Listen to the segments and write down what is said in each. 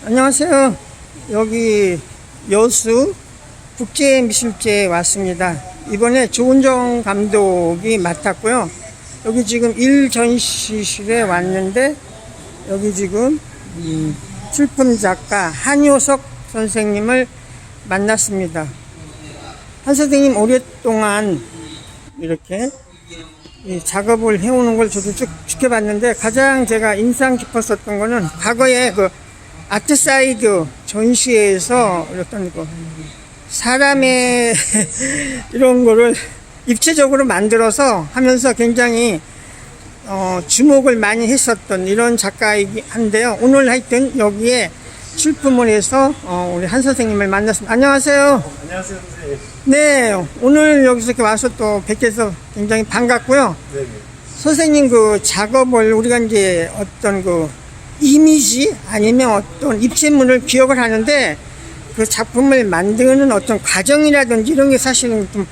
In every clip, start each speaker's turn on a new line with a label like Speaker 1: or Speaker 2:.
Speaker 1: 안녕하세요. 여기 여수 국제미술제에 왔습니다. 이번에 조은정 감독이 맡았고요. 여기 지금 일전시실에 왔는데 여기 지금 출품 작가 한효석 선생님을 만났습니다. 한 선생님 오랫동안 이렇게 이 작업을 해오는 걸 저도 쭉 지켜봤는데 가장 제가 인상 깊었었던 거는 과거에 그 아트사이드 전시회에서 어떤 거 사람의 이런 거를 입체적으로 만들어서 하면서 굉장히 주목을 많이 했었던 이런 작가이긴 한데요. 오늘 하여튼 여기에 출품을 해서 우리 한 선생님을 만났습니다. 안녕하세요.
Speaker 2: 안녕하세요, 선생님.
Speaker 1: 네, 오늘 여기서 이렇게 와서 또 뵙게 해서 굉장히 반갑고요.
Speaker 2: 네네.
Speaker 1: 선생님 그 작업을 우리가 이제 어떤 그 이미지 아니면 어떤 입체물을 기억을 하는데 그 작품을 만드는 어떤 과정이라든지 이런 게 사실은 좀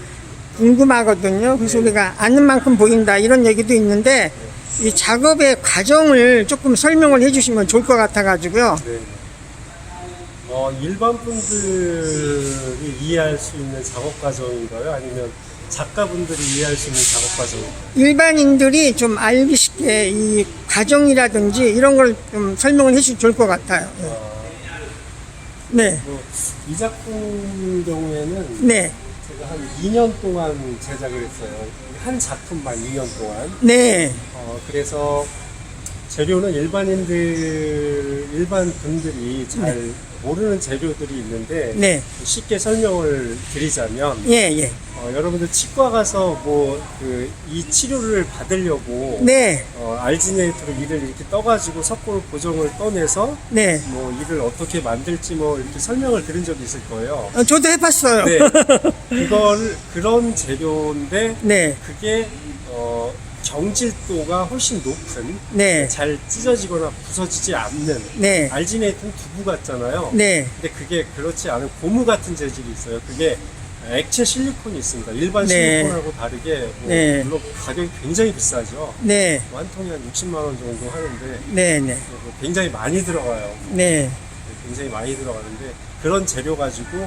Speaker 1: 궁금하거든요. 그래서 우리가 아는 만큼 보인다 이런 얘기도 있는데 이 작업의 과정을 조금 설명을 해주시면 좋을 것 같아가지고요.
Speaker 2: 네. 일반 분들이 이해할 수 있는 작업 과정인가요? 아니면 작가분들이 이해할 수 있는 작업 과정인가요?
Speaker 1: 일반인들이 좀 알기 쉽게 이 과정이라든지 이런 걸 좀 설명을 해주시면 좋을 것 같아요. 네.
Speaker 2: 이 작품 경우에는
Speaker 1: 네.
Speaker 2: 제가 한 2년 동안 제작을 했어요. 한 작품만 2년 동안.
Speaker 1: 네.
Speaker 2: 그래서 재료는 일반 분들이 잘 모르는 재료들이 있는데
Speaker 1: 네.
Speaker 2: 쉽게 설명을 드리자면
Speaker 1: 예.
Speaker 2: 여러분들 치과 가서 이 치료를 받으려고
Speaker 1: 네.
Speaker 2: 알지네이터로 이를 이렇게 떠가지고 석고로 고정을 떠내서
Speaker 1: 네.
Speaker 2: 이를 어떻게 만들지 이렇게 설명을 들은 적이 있을 거예요.
Speaker 1: 저도 해봤어요.
Speaker 2: 네. 그런 재료인데
Speaker 1: 네.
Speaker 2: 그게 정질도가 훨씬 높은,
Speaker 1: 네.
Speaker 2: 잘 찢어지거나 부서지지 않는,
Speaker 1: 네.
Speaker 2: 알지네이트는 두부 같잖아요.
Speaker 1: 네.
Speaker 2: 근데 그게 그렇지 않은 고무 같은 재질이 있어요. 그게 액체 실리콘이 있습니다. 일반
Speaker 1: 네.
Speaker 2: 실리콘하고 다르게
Speaker 1: 네.
Speaker 2: 물론 가격이 굉장히 비싸죠.
Speaker 1: 네.
Speaker 2: 한 통이 한 60만 원 정도 하는데
Speaker 1: 네.
Speaker 2: 굉장히 많이 들어가요.
Speaker 1: 네.
Speaker 2: 굉장히 많이 들어가는데 그런 재료 가지고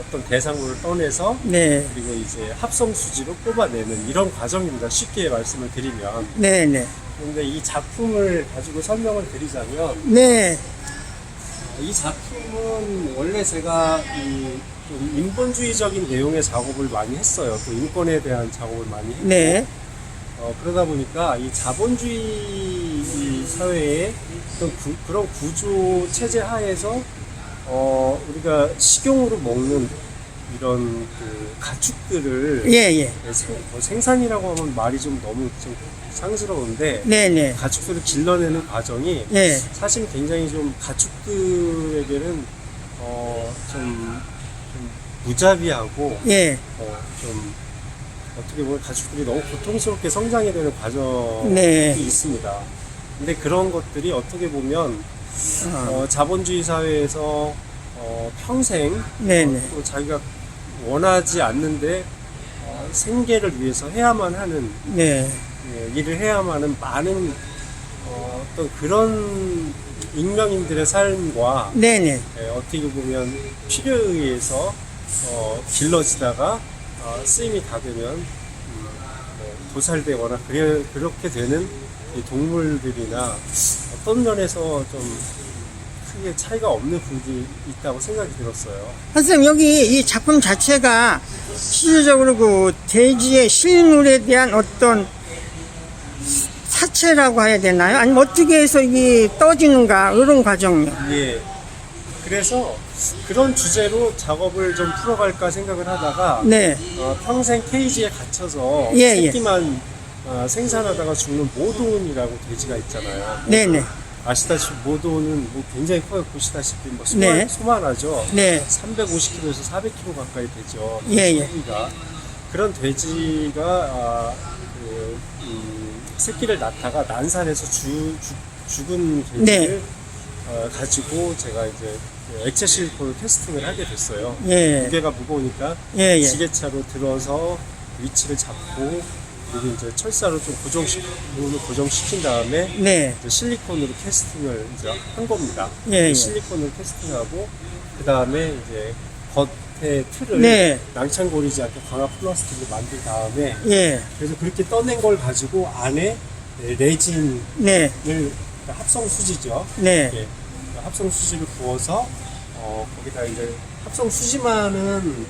Speaker 2: 어떤 대상물을 떠내서
Speaker 1: 네.
Speaker 2: 그리고 이제 합성 수지로 뽑아내는 이런 과정입니다. 쉽게 말씀을 드리면.
Speaker 1: 네.
Speaker 2: 그런데 이 작품을 가지고 설명을 드리자면
Speaker 1: 네.
Speaker 2: 이 작품은 원래 제가 좀 인본주의적인 내용의 작업을 많이 했어요. 또 인권에 대한 작업을 많이 했고
Speaker 1: 네.
Speaker 2: 그러다 보니까 이 자본주의 이 사회의 어떤 그런 구조 체제 하에서 우리가 식용으로 먹는 이런 가축들을
Speaker 1: 예.
Speaker 2: 생산이라고 하면 말이 좀 너무 좀 상스러운데
Speaker 1: 네.
Speaker 2: 가축들을 길러내는 과정이
Speaker 1: 네.
Speaker 2: 사실 굉장히 좀 가축들에게는 좀 무자비하고
Speaker 1: 예.
Speaker 2: 좀 어떻게 보면 가축들이 너무 고통스럽게 성장이 되는 과정이
Speaker 1: 네.
Speaker 2: 있습니다. 근데 그런 것들이 어떻게 보면 자본주의 사회에서 평생
Speaker 1: 네네.
Speaker 2: 또 자기가 원하지 않는데 생계를 위해서 해야만 하는
Speaker 1: 네.
Speaker 2: 일을 해야만 하는 많은 어떤 그런 익명인들의 삶과
Speaker 1: 네네.
Speaker 2: 어떻게 보면 필요에 의해서 길러지다가 쓰임이 다 되면 도살되거나 그렇게 되는 이 동물들이나 어떤 면에서 좀 크게 차이가 없는 부분이 있다고 생각이 들었어요.
Speaker 1: 선생님 여기 이 작품 자체가 실질적으로 그 돼지의 실물에 대한 어떤 사체라고 해야 되나요? 아니면 어떻게 해서 이게 떠지는가 이런 과정이요.
Speaker 2: 예. 그래서 그런 주제로 작업을 좀 풀어갈까 생각을 하다가
Speaker 1: 네.
Speaker 2: 평생 케이지에 갇혀서
Speaker 1: 예.
Speaker 2: 새끼만 생산하다가 죽는 모돈이라고 돼지가 있잖아요.
Speaker 1: 네네.
Speaker 2: 아시다시피 모돈은 굉장히 커요. 보시다시피
Speaker 1: 네.
Speaker 2: 소만하죠.
Speaker 1: 네.
Speaker 2: 350kg에서 400kg 가까이 되죠.
Speaker 1: 예.
Speaker 2: 크기가. 그런 돼지가 새끼를 낳다가 난살해서 죽은 돼지를
Speaker 1: 네.
Speaker 2: 가지고 제가 이제 액체 실리콘을 테스팅을 하게 됐어요.
Speaker 1: 예.
Speaker 2: 무게가 무거우니까
Speaker 1: 예.
Speaker 2: 지게차로 들어서 위치를 잡고 미리 이제 철사로 좀 고정시킨 다음에
Speaker 1: 네.
Speaker 2: 이제 실리콘으로 캐스팅을 이제 한 겁니다.
Speaker 1: 예, 예.
Speaker 2: 실리콘으로 캐스팅하고 그 다음에 이제 겉에 틀을
Speaker 1: 네.
Speaker 2: 낭창거리지 않게 광학 플라스틱으로 만든 다음에
Speaker 1: 예.
Speaker 2: 그래서 그렇게 떠낸 걸 가지고 안에 레진을
Speaker 1: 네.
Speaker 2: 합성 수지죠.
Speaker 1: 네.
Speaker 2: 예, 합성 수지를 부어서 거기다 이제 합성 수지만은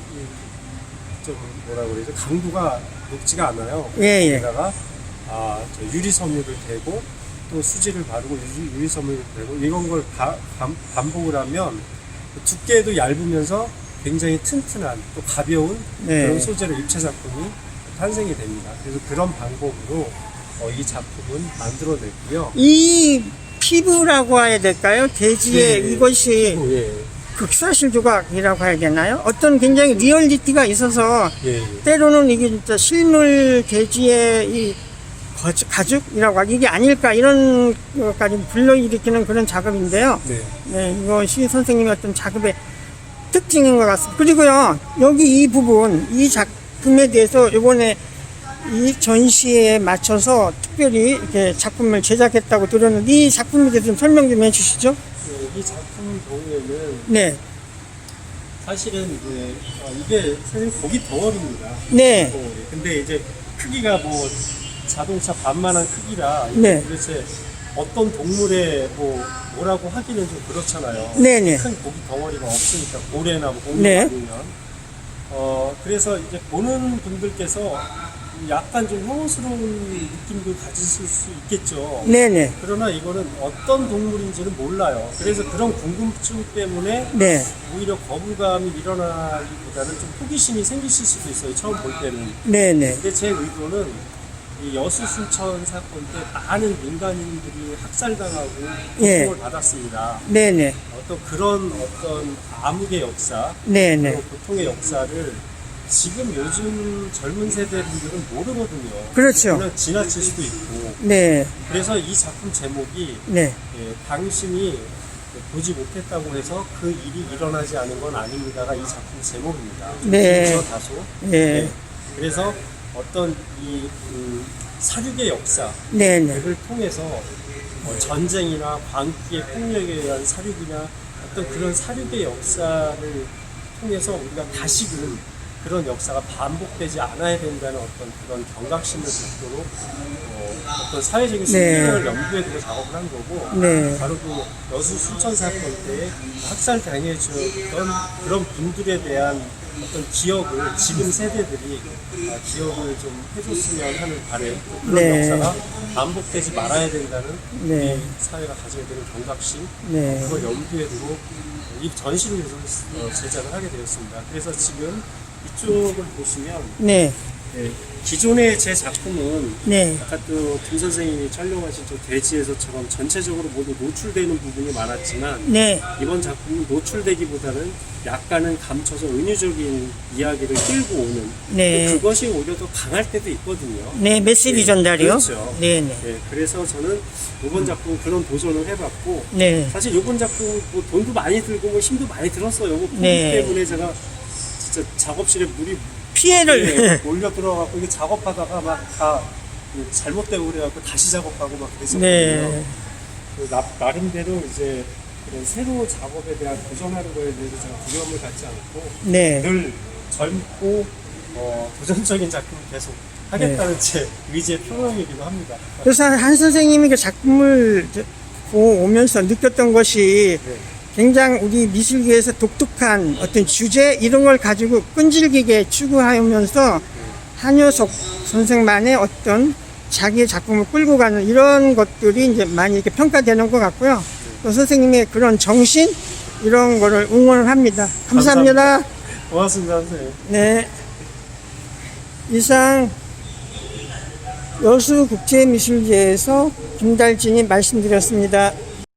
Speaker 2: 좀 뭐라 그러죠? 강도가 높지가 않아요.
Speaker 1: 예, 예.
Speaker 2: 거기다가 저 유리섬유를 대고 또 수지를 바르고 유리섬유를 대고 이런 걸 반복을 하면 두께도 얇으면서 굉장히 튼튼한 또 가벼운
Speaker 1: 네.
Speaker 2: 그런 소재로 입체 작품이 탄생이 됩니다. 그래서 그런 방법으로 이 작품은 만들어냈고요.
Speaker 1: 이 피부라고 해야 될까요? 돼지의
Speaker 2: 네.
Speaker 1: 이것이
Speaker 2: 예,
Speaker 1: 극사실 조각이라고 해야 되나요? 어떤 굉장히 리얼리티가 있어서
Speaker 2: 예, 예.
Speaker 1: 때로는 이게 진짜 실물 돼지의 이 가죽이라고 하기 이게 아닐까 이런 것까지 불러일으키는 그런 작업인데요.
Speaker 2: 네.
Speaker 1: 네, 이것이 선생님의 어떤 작업의 특징인 것 같습니다. 그리고요, 여기 이 부분, 이 작품에 대해서 이번에 이 전시에 맞춰서 특별히 이렇게 작품을 제작했다고 들었는데 이 작품에 대해서 좀 설명 좀 해주시죠.
Speaker 2: 이 작품 경우에는
Speaker 1: 네,
Speaker 2: 사실은 이게 사실 고기 덩어리입니다.
Speaker 1: 네,
Speaker 2: 근데 이제 크기가 뭐 자동차 반만한 크기라
Speaker 1: 네.
Speaker 2: 도대체 어떤 동물의 뭐라고 하기는 좀 그렇잖아요.
Speaker 1: 네, 네.
Speaker 2: 큰 고기 덩어리가 없으니까 고래나 뭐 공룡
Speaker 1: 네.
Speaker 2: 아니면 그래서 이제 보는 분들께서 약간 좀 혐오스러운 느낌도 가지실 수 있겠죠.
Speaker 1: 네, 네,
Speaker 2: 그러나 이거는 어떤 동물인지는 몰라요. 그래서 그런 궁금증 때문에
Speaker 1: 네,
Speaker 2: 오히려 거부감이 일어나기보다는 좀 호기심이 생기실 수도 있어요. 처음 볼 때는.
Speaker 1: 네, 네,
Speaker 2: 근데 제 의도는 이 여수 순천 사건 때 많은 민간인들이 학살당하고
Speaker 1: 예.
Speaker 2: 고통을 받았습니다.
Speaker 1: 네, 네,
Speaker 2: 그런 암흑의 역사,
Speaker 1: 네, 네.
Speaker 2: 그리고 고통의 역사를 지금 요즘 젊은 세대분들은 모르거든요.
Speaker 1: 그렇죠.
Speaker 2: 그냥 지나칠 수도 있고.
Speaker 1: 네,
Speaker 2: 그래서 이 작품 제목이
Speaker 1: 네,
Speaker 2: 당신이 보지 못했다고 해서 그 일이 일어나지 않은 건 아닙니다가 이 작품 제목입니다.
Speaker 1: 네.
Speaker 2: 그래서 다소.
Speaker 1: 네,
Speaker 2: 그래서 어떤 사륙의 역사를
Speaker 1: 네, 네,
Speaker 2: 통해서 전쟁이나 광기의 폭력에 의한 사륙이나 어떤 그런 사륙의 역사를 통해서 우리가 다시금 그런 역사가 반복되지 않아야 된다는 어떤 그런 경각심을 갖도록 어떤 사회적인 숙명을 염두에 두고 작업을 한 거고
Speaker 1: 네.
Speaker 2: 바로 그 여수 순천 사건 때 학살 당해졌던 그런 분들에 대한 어떤 기억을 지금 세대들이 기억을 좀 해줬으면 하는 바람 그런
Speaker 1: 네.
Speaker 2: 역사가 반복되지 말아야 된다는
Speaker 1: 네.
Speaker 2: 우리 사회가 가져야 되는 경각심
Speaker 1: 네.
Speaker 2: 그걸 염두에 두고 이 전시를 위해서 제작을 하게 되었습니다. 그래서 지금 이쪽을 보시면
Speaker 1: 네,
Speaker 2: 기존의 제 작품은
Speaker 1: 네,
Speaker 2: 아까 또 김 선생님이 촬영하신 저 대지에서처럼 전체적으로 모두 노출되는 부분이 많았지만
Speaker 1: 네,
Speaker 2: 이번 작품은 노출되기보다는 약간은 감춰서 은유적인 이야기를 끌고 오는
Speaker 1: 네.
Speaker 2: 또 그것이 오히려 더 강할 때도 있거든요.
Speaker 1: 네, 메시지
Speaker 2: 네,
Speaker 1: 전달이요?
Speaker 2: 그렇죠.
Speaker 1: 네, 네,
Speaker 2: 네, 그래서 저는 이번 작품 그런 도전을 해봤고
Speaker 1: 네,
Speaker 2: 사실 이번 작품 뭐 돈도 많이 들고 뭐 힘도 많이 들었어요. 뭐
Speaker 1: 네.
Speaker 2: 때문에 제가 진짜 작업실에 물이
Speaker 1: 피해를,
Speaker 2: 몰려 들어가고 이게 작업하다가 막 다 잘못되고 그래갖고 다시 작업하고 막 그랬었거든요.
Speaker 1: 네,
Speaker 2: 나름대로 이제 그런 새로 작업에 대한 도전하는 거에 대해서 제가 두려움을 갖지 않고
Speaker 1: 네,
Speaker 2: 늘 젊고 도전적인 작품을 계속 하겠다는 제 의지의 표명이기도 합니다.
Speaker 1: 그래서 한 선생님이 그 작품을 보면서 느꼈던 것이
Speaker 2: 네.
Speaker 1: 굉장히 우리 미술계에서 독특한 어떤 주제 이런 걸 가지고 끈질기게 추구하면서 한효석 선생만의 어떤 자기의 작품을 끌고 가는 이런 것들이 이제 많이 이렇게 평가되는 것 같고요. 또 선생님의 그런 정신 이런 거를 응원을 합니다. 감사합니다.
Speaker 2: 고맙습니다, 선생님.
Speaker 1: 네. 이상 여수국제미술제에서 김달진이 말씀드렸습니다.